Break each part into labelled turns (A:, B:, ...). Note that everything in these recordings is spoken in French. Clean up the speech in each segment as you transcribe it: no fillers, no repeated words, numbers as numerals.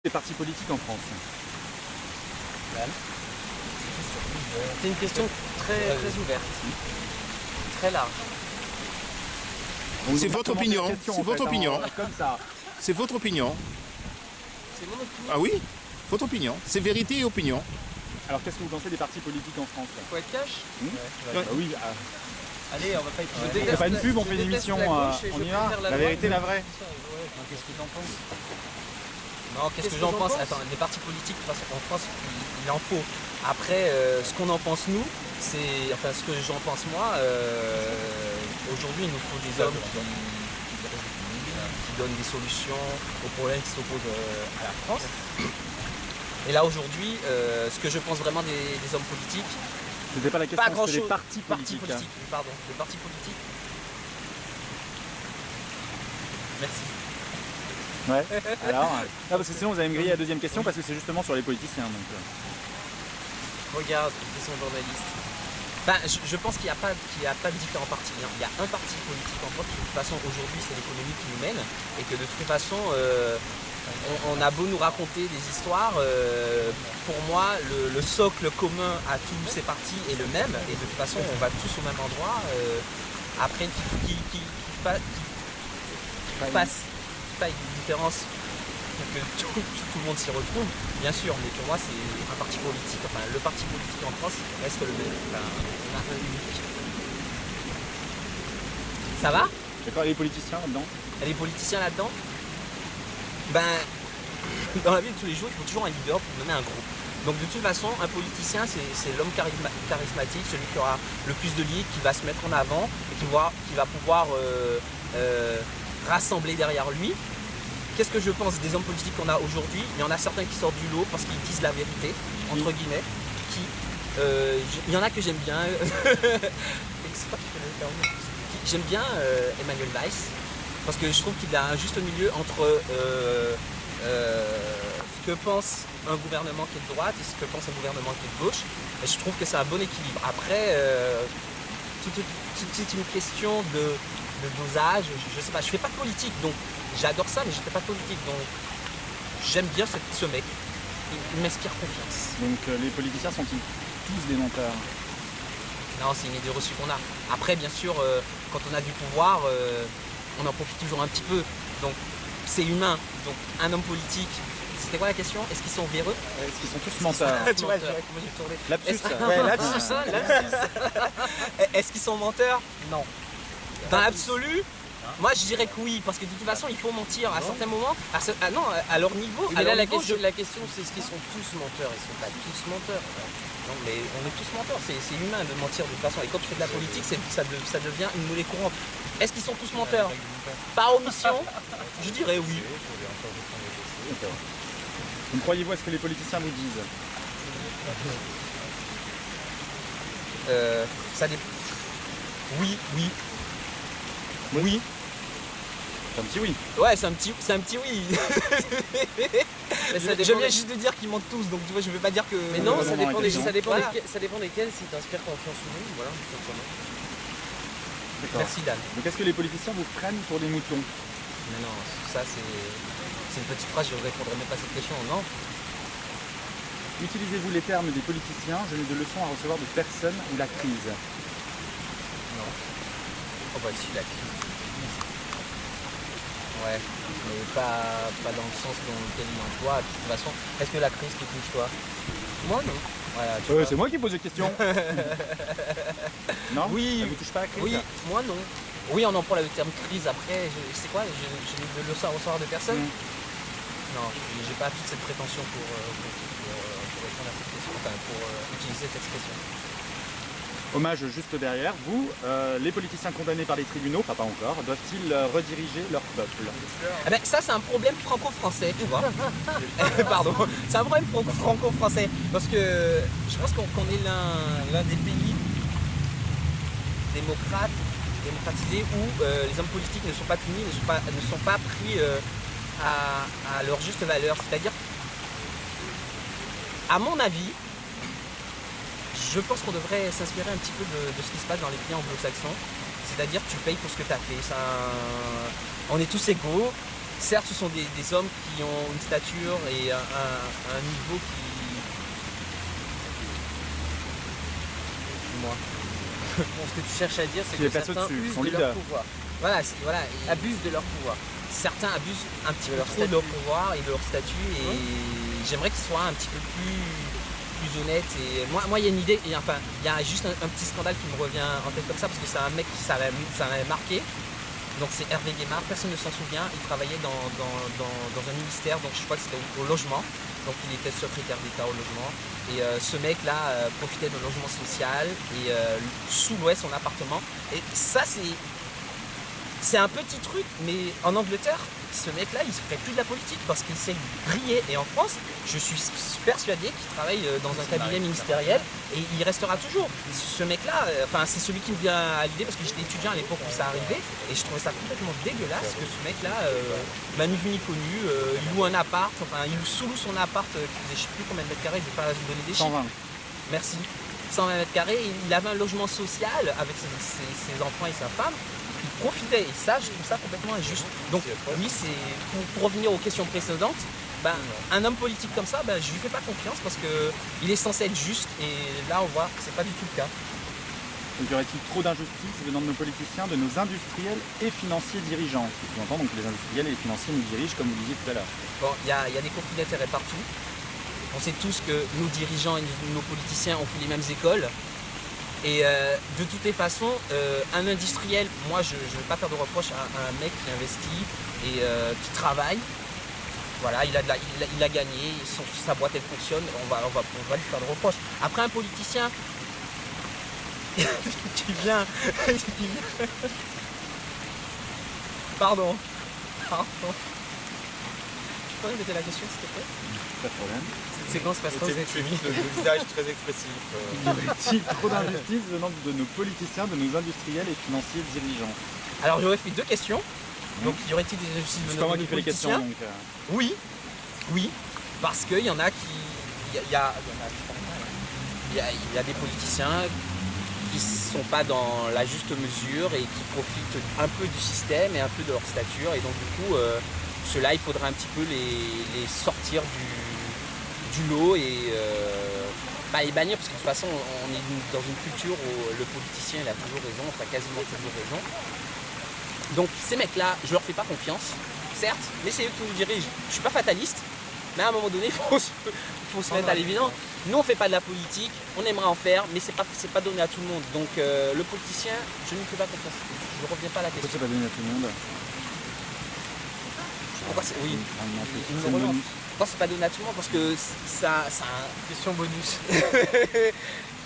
A: Les partis politiques en France.
B: C'est une question très ouverte, très large.
C: C'est votre opinion. C'est votre opinion.
A: Comme ça.
C: C'est votre opinion.
B: C'est mon opinion.
C: Ah oui, votre opinion. C'est vérité et opinion.
A: Alors qu'est-ce que vous pensez des partis politiques en France?
B: Faut être cash.
A: Bah oui,
B: Allez, on va pas être.
A: c'est pas une pub, on fait une émission. On y va. La vérité, la vraie.
B: Qu'est-ce que t'en penses? Non, qu'est-ce que j'en pense? Attends, les partis politiques, en France, il en faut. Après, ce qu'on en pense nous, c'est. Enfin, ce que j'en pense moi, aujourd'hui, il nous faut des hommes qui donnent des solutions aux problèmes qui s'opposent à la France. Et là, aujourd'hui, ce que je pense vraiment des hommes politiques,
A: C'était pas la question,
B: pas grand
A: c'était
B: chose.
A: les partis politiques.
B: Pardon, les partis politiques. Merci.
A: Ouais. Alors, parce que sinon vous allez me griller la deuxième question parce que c'est justement sur les politiciens. Donc,
B: Regarde, ils sont journalistes. Ben, je pense qu'il n'y a pas de différents partis. Il y a un parti politique en France. De toute façon, aujourd'hui, c'est l'économie qui nous mène. Et que de toute façon, on a beau nous raconter des histoires. Pour moi, le socle commun à tous ces partis est le même. Et de toute façon, on va tous au même endroit. Après, qu'il faille une différence pour que tout le monde s'y retrouve, bien sûr, mais pour moi c'est un parti politique, enfin le parti politique en France reste le même, enfin, on a un unique. Ça va?
A: d'accord, les politiciens là-dedans?
B: Et les politiciens là-dedans? Ben, dans la vie de tous les jours, il faut toujours un leader pour mener un groupe. Donc de toute façon, un politicien, c'est l'homme charismatique, celui qui aura le plus de leads, qui va se mettre en avant et qui va pouvoir rassembler derrière lui. Qu'est-ce que je pense des hommes politiques qu'on a aujourd'hui? Il y en a certains qui sortent du lot parce qu'ils disent la vérité, entre guillemets. Il y en a que j'aime bien. C'est pas qui fait le terme. J'aime bien Emmanuel Weiss parce que je trouve qu'il a un juste milieu entre ce que pense un gouvernement qui est de droite et ce que pense un gouvernement qui est de gauche. Et je trouve que c'est un bon équilibre. Après, c'est une question de dosage. Je sais pas, je fais pas de politique, donc j'adore ça, mais je fais pas de politique, donc j'aime bien ce mec. Il m'inspire confiance.
A: Donc les politiciens sont-ils tous des menteurs?
B: Non, c'est une idée reçue qu'on a. Après, bien sûr, quand on a du pouvoir, on en profite toujours un petit peu. Donc c'est humain. Donc un homme politique. C'était quoi la question? Est-ce qu'ils sont véreux?
A: Est-ce qu'ils sont tous menteurs?
B: Tu vois, comment j'ai tourné.
A: Lapsus.
B: Ouais, lapsus, hein, lapsus. Est-ce qu'ils sont menteurs? Non. Dans l'absolu, moi je dirais que oui, parce que de toute façon il faut mentir à certains moments. Non, à leur niveau.
D: Mais là, la question c'est est-ce qu'ils sont tous menteurs? Ils sont pas tous menteurs.
B: Non, mais on est tous menteurs, c'est humain de mentir de toute façon. Et quand tu fais de la politique, ça devient une monnaie courante. Est-ce qu'ils sont tous menteurs? Par omission, je dirais oui.
A: Donc croyez-vous à ce que les politiciens vous disent?
B: Ça dépend. Oui. Oui.
A: C'est un petit oui.
B: Ouais, c'est un petit oui.
D: Mais ça dépend
B: J'aime bien
D: des-
B: juste de dire qu'ils mentent tous, donc tu vois, je vais pas dire que.
D: Mais non,
A: Vraiment
D: ça dépend,
A: intelligent.
B: Voilà.
D: ça dépend desquels, s'ils t'inspirent confiance ou non, voilà, tout simplement.
A: D'accord.
B: Merci Dan.
A: Donc est-ce que les politiciens vous prennent pour des moutons?
B: Mais non, ça c'est une petite phrase, je ne répondrai même pas à cette question, non.
A: Utilisez-vous les termes des politiciens? Je n'ai de leçons à recevoir de personne ou la crise?
B: Non. Oh bah si, la crise. Ouais, mais pas dans le sens dans lequel il emploie. De toute façon, est-ce que la crise te touche toi? Moi non. Voilà, tu vois.
A: C'est moi qui pose des questions. Non?
B: Oui.
A: Ça vous touche pas la crise?
B: Oui, moi non. Oui, on emploie le terme crise après, c'est quoi? J'ai de leçons à recevoir de personne? Non, j'ai pas toute cette prétention pour répondre à cette question, enfin pour utiliser cette expression.
A: Hommage juste derrière. Vous, les politiciens condamnés par les tribunaux, pas encore, doivent-ils rediriger leur peuple?
B: Eh ben, ça c'est un problème franco-français, tu vois. Pardon, c'est un problème franco-français. Parce que je pense qu'on est l'un des pays démocratisés où les hommes politiques ne sont pas punis, ne sont pas pris à leur juste valeur. C'est-à-dire, à mon avis, je pense qu'on devrait s'inspirer un petit peu de ce qui se passe dans les pays anglo-saxons. C'est-à-dire que tu payes pour ce que tu as fait. On est tous égaux. certes, ce sont des hommes qui ont une stature et un niveau qui... Moi.
D: Ce que tu cherches à dire, c'est
A: Qui les
D: que
A: passe
D: certains
A: au-dessus,
D: usent
A: son
D: de
A: leader.
D: leur pouvoir,
B: Voilà,
D: abusent de leur pouvoir.
B: certains abusent un petit
D: De
B: peu
D: leur
B: trop de leur
D: statut.
B: pouvoir et de leur statut et j'aimerais qu'ils soient un petit peu plus honnêtes. Et moi, il y a une idée, et enfin, il y a juste un petit scandale qui me revient en tête comme ça parce que c'est un mec qui ça m'avait marqué. Donc c'est Hervé Guémard, personne ne s'en souvient, il travaillait dans un ministère, donc je crois que c'était au logement, donc il était secrétaire d'État au logement, et ce mec-là profitait d'un logement social et sous-louait son appartement, et ça c'est un petit truc, mais en Angleterre, ce mec-là, il se ferait plus de la politique parce qu'il sait briller. Et en France, je suis persuadé qu'il travaille dans un cabinet ministériel et il restera toujours. Ce mec-là, enfin, c'est celui qui me vient à l'idée parce que j'étais étudiant à l'époque où ça arrivait et je trouvais ça complètement dégueulasse que ce mec-là, ni vu ni connu, il loue un appart, enfin, il sous-loue son appart qui faisait je sais plus combien de mètres carrés, je vais pas vous donner des chiffres.
A: 120.
B: Merci. 120 mètres carrés, il avait un logement social avec ses enfants et sa femme. Il profitait et ça, je trouve ça complètement injuste. Donc oui, c'est pour revenir aux questions précédentes, un homme politique comme ça, je lui fais pas confiance parce qu'il est censé être juste et là on voit que c'est pas du tout le cas.
A: Donc y aurait-il trop d'injustice venant de nos politiciens, de nos industriels et financiers dirigeants? Ce qui sous-entend donc que les industriels et les financiers nous dirigent comme vous disiez tout à l'heure.
B: Bon, il y a des conflits d'intérêts partout. On sait tous que nos dirigeants et nos politiciens ont fait les mêmes écoles. Et de toutes les façons, un industriel, moi je ne vais pas faire de reproche à un mec qui investit et qui travaille. Voilà, il a gagné, sa boîte elle fonctionne, on va lui faire de reproche. Après un politicien qui vient... Pardon. Tu peux répéter la question s'il te plaît?
A: Pas de problème.
B: C'est quand c'est parce que vous êtes...
E: Tu as mis le visage très expressif.
A: Y aurait-il trop d'injustice venant de nos politiciens, de nos industriels et financiers dirigeants?
B: Alors j'aurais fait deux questions. Donc y aurait-il des injustices
A: C'est
B: venant
A: pas moi
B: de
A: qui
B: nos
A: fais les questions
B: politiciens?
A: donc.
B: Oui, parce qu'il y en a qui... Il y a des politiciens qui ne sont pas dans la juste mesure et qui profitent un peu du système et un peu de leur stature. Et donc du coup, ceux-là, il faudrait un petit peu les sortir du lot et les bannir parce que de toute façon, on est dans une culture où le politicien il a toujours raison, enfin quasiment toujours raison. Donc ces mecs-là, je leur fais pas confiance, certes, mais c'est eux qui nous dirigent. Je suis pas fataliste, mais à un moment donné, il faut se mettre à l'évident. Nous, on fait pas de la politique, on aimerait en faire, mais c'est pas donné à tout le monde. Donc le politicien, je ne lui fais pas confiance. Je ne reviens pas à la
A: Pourquoi
B: question.
A: c'est pas donné à tout le monde?
B: Pourquoi c'est... Oui,
A: C'est
B: il me
A: une
B: relance.
A: bonus.
B: Pourquoi c'est pas donné à tout le monde? Parce que ça
D: Question bonus.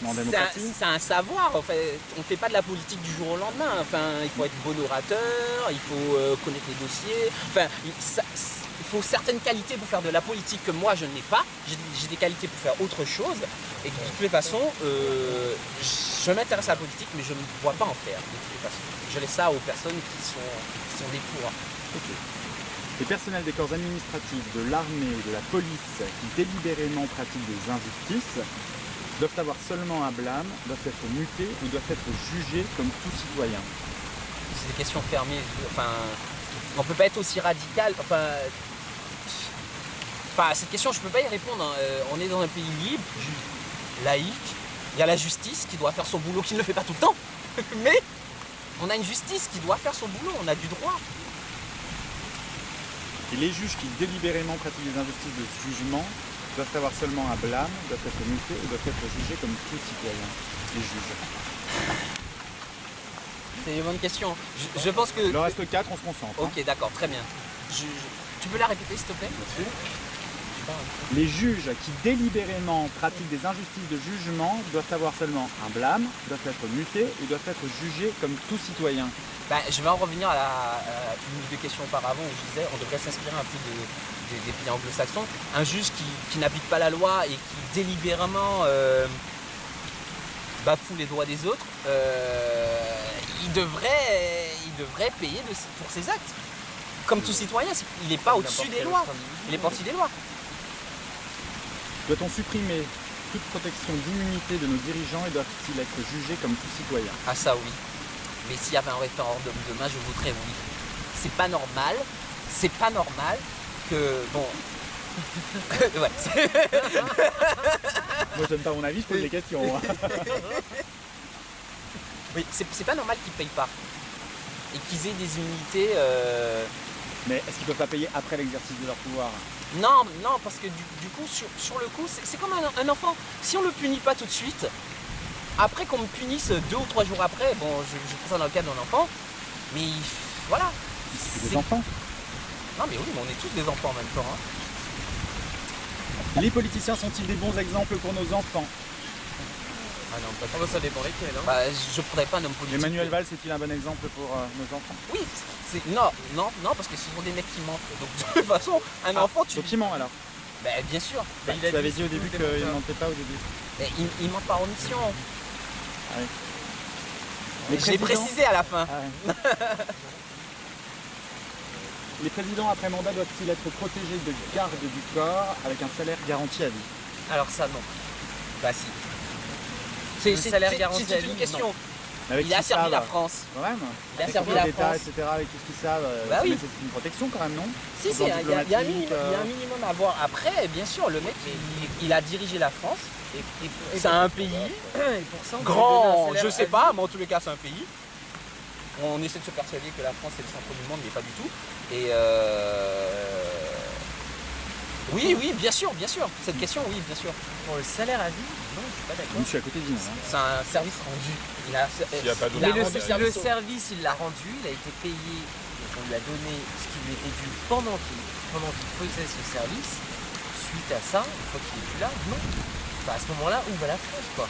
A: En démocratie.
B: c'est un savoir. En fait, on fait pas de la politique du jour au lendemain. Enfin, il faut être bon orateur, il faut connaître les dossiers. Enfin, il faut certaines qualités pour faire de la politique que moi je n'ai pas. J'ai des qualités pour faire autre chose. Et de toutes les façons, je m'intéresse à la politique, mais je ne vois pas en faire. De toutes les façons, je laisse ça aux personnes qui sont des pour.
A: Ok. Les personnels des corps administratifs, de l'armée ou de la police qui délibérément pratiquent des injustices doivent avoir seulement un blâme, doivent être mutés ou doivent être jugés comme tout citoyen.
B: C'est des questions fermées. Enfin, on peut pas être aussi radical. Enfin, cette question, je peux pas y répondre. Hein. On est dans un pays libre, laïque. Il y a la justice qui doit faire son boulot, qui ne le fait pas tout le temps. Mais on a une justice qui doit faire son boulot. On a du droit.
A: Et les juges qui délibérément pratiquent des injustices de jugement doivent avoir seulement un blâme, doivent être mutés ou doivent être jugés comme tout citoyen. Les juges.
B: C'est une bonne question. Je pense que...
A: Il en reste 4, on se concentre. hein.
B: Ok, d'accord, très bien. Tu peux la répéter, s'il te plaît?
A: Les juges qui délibérément pratiquent des injustices de jugement doivent avoir seulement un blâme, doivent être mutés ou doivent être jugés comme tout citoyen.
B: Je vais en revenir à une ou deux questions auparavant où je disais on devrait s'inspirer un peu des pays anglo-saxons. Un juge qui n'applique pas la loi et qui délibérément bafoue les droits des autres, il devrait payer pour ses actes. Comme tout citoyen, il n'est pas au-dessus des lois. Il n'est pas au-dessus des lois.
A: Doit-on supprimer toute protection d'immunité de nos dirigeants et doivent-ils être jugés comme tout citoyen?
B: Ah ça oui. Mais s'il y avait un référendum demain, je voterais oui. C'est pas normal. c'est pas normal que, bon, ouais,
A: Moi, je donne pas mon avis, je pose des questions. Hein.
B: oui, c'est pas normal qu'ils payent pas et qu'ils aient des immunités.
A: Mais est-ce qu'ils peuvent pas payer après l'exercice de leur pouvoir?
B: Non, non, parce que du coup, sur le coup, c'est comme un enfant. Si on le punit pas tout de suite, après qu'on me punisse 2 ou 3 jours après, bon, je fais ça dans le cadre d'un enfant, mais voilà.
A: C'est des enfants.
B: Non, mais oui, mais on est tous des enfants en même temps. Hein.
A: Les politiciens sont-ils des bons exemples pour nos enfants?
B: Ah non, pas
D: Ah bah, ça dépend lesquels. Hein.
B: Bah, je prendrais pas un homme politique.
A: Emmanuel Valls est-il un bon exemple pour nos enfants?
B: Oui, non, parce que ce sont des mecs qui mentent. Donc de toute façon, un enfant, tu.
A: Donc il ment alors.
B: Bah, bien sûr.
A: Bah, tu avais dit au début qu'il ne mentait pas au début.
B: Mais il ment par omission.
A: Ah oui. Les
B: J'ai
A: présidents-
B: précisé à la fin.
A: Ah ouais. Les présidents après mandat doivent-ils être protégés de garde du corps avec un salaire garanti à vie?
D: Alors ça, non.
B: Bah si.
D: Le salaire garanti
B: c'est
D: à
B: une
D: vie,
B: question.
A: Avec
B: Il a
A: ce qu'ils
B: servi la
A: savent,
B: France.
A: quand même.
B: Il a
A: Avec
B: servi
A: le
B: la
A: d'État,
B: France.
A: etc. Avec tout ce qu'ils savent.
B: Bah oui.
A: Mais c'est une protection quand même, non?
B: Si,
A: Au
B: si,
A: plan
B: il y a un
A: diplomatique,
B: minimum, il y a un minimum à voir. Après, bien sûr, le mec, il a dirigé la France. C'est un pays
D: Et pour ça, on
B: grand,
D: peut donner un salaire
B: je
D: à
B: sais
D: vie.
B: pas, mais en tous les cas, c'est un pays. On essaie de se persuader que la France est le centre du monde, mais pas du tout. Et oui, oui, bien sûr. Cette question, oui, bien sûr.
D: Pour le salaire à vie, non, je suis pas
A: Je
D: d'accord.
A: suis à côté d'Ina. Hein.
B: C'est un service rendu. Il a,
E: S'il y a pas d'autre-
B: il a
D: Mais
B: rendu
D: le
B: service au-
D: service, il l'a rendu, il a été payé, donc on lui a donné ce qui lui était dû pendant qu'il faisait ce service. Suite à ça, une fois qu'il est plus là, non. Enfin, à ce moment-là, où va la France, quoi?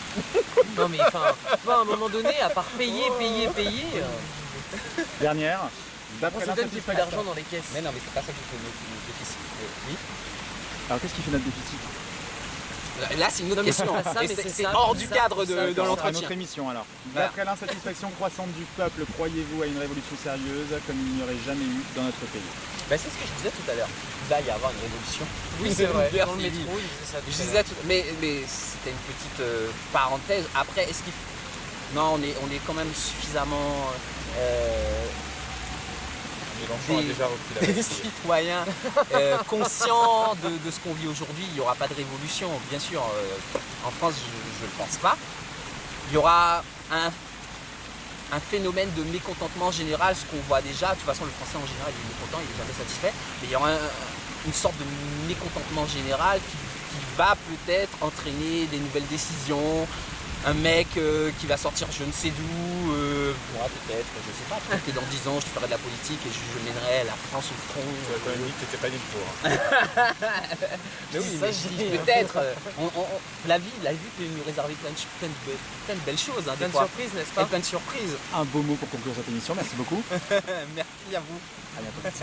D: Non mais enfin, à un moment donné, à part payer,
A: Dernière.
D: on
A: D'après
D: se donne plus
A: l'insatisfaction.
D: d'argent dans les caisses.
B: Mais non, mais c'est pas ça qui fait notre déficit. Oui.
A: Alors qu'est-ce qui fait notre déficit?
B: Là, c'est une autre
D: Non, mais
B: question.
D: c'est pas ça,
B: Et
D: mais
B: c'est
D: c'est ça,
B: hors
D: c'est
B: du
D: ça,
B: cadre
D: c'est ça.
B: de
A: Dans
B: l'entretien.
A: notre émission alors.
B: Voilà.
A: D'après l'insatisfaction croissante du peuple, croyez-vous à une révolution sérieuse comme il n'y aurait jamais eu dans notre pays?
B: Bah, c'est ce que je disais tout à l'heure. Il va y avoir une révolution.
D: Oui, c'est vrai.
B: Vers
D: Dans le
B: ces
D: métro,
B: villes.
D: il faisait ça.
B: Je disais mais c'était une petite parenthèse. Après, est-ce qu'il. Non, on est quand même suffisamment.
E: Mélenchon a
B: Des-
E: déjà repris la
B: Des
E: Bastille.
B: citoyens conscients de ce qu'on vit aujourd'hui. Il n'y aura pas de révolution, bien sûr. En France, je ne le pense pas. Il y aura un phénomène de mécontentement général, ce qu'on voit déjà. De toute façon, le Français en général, il est mécontent, il n'est jamais satisfait. Mais il y aura une sorte de mécontentement général qui va peut-être entraîner des nouvelles décisions. Un mec qui va sortir je ne sais d'où, moi peut-être, je sais pas, peut-être que dans 10 ans je ferai de la politique et je mènerai la France au front.
E: Tu as quand même dit que t'étais pas né pour. Hein.
B: Mais oui,
D: Ça,
B: mais
D: je
B: je
D: dis,
B: dis peut-être. La vie peut nous réserver plein de belles choses, hein, des
D: Plein de
B: fois.
D: surprises, n'est-ce
B: Et
D: pas?
B: plein de surprises.
A: Un beau mot pour conclure cette émission, merci beaucoup.
B: Merci à vous.
A: À bientôt.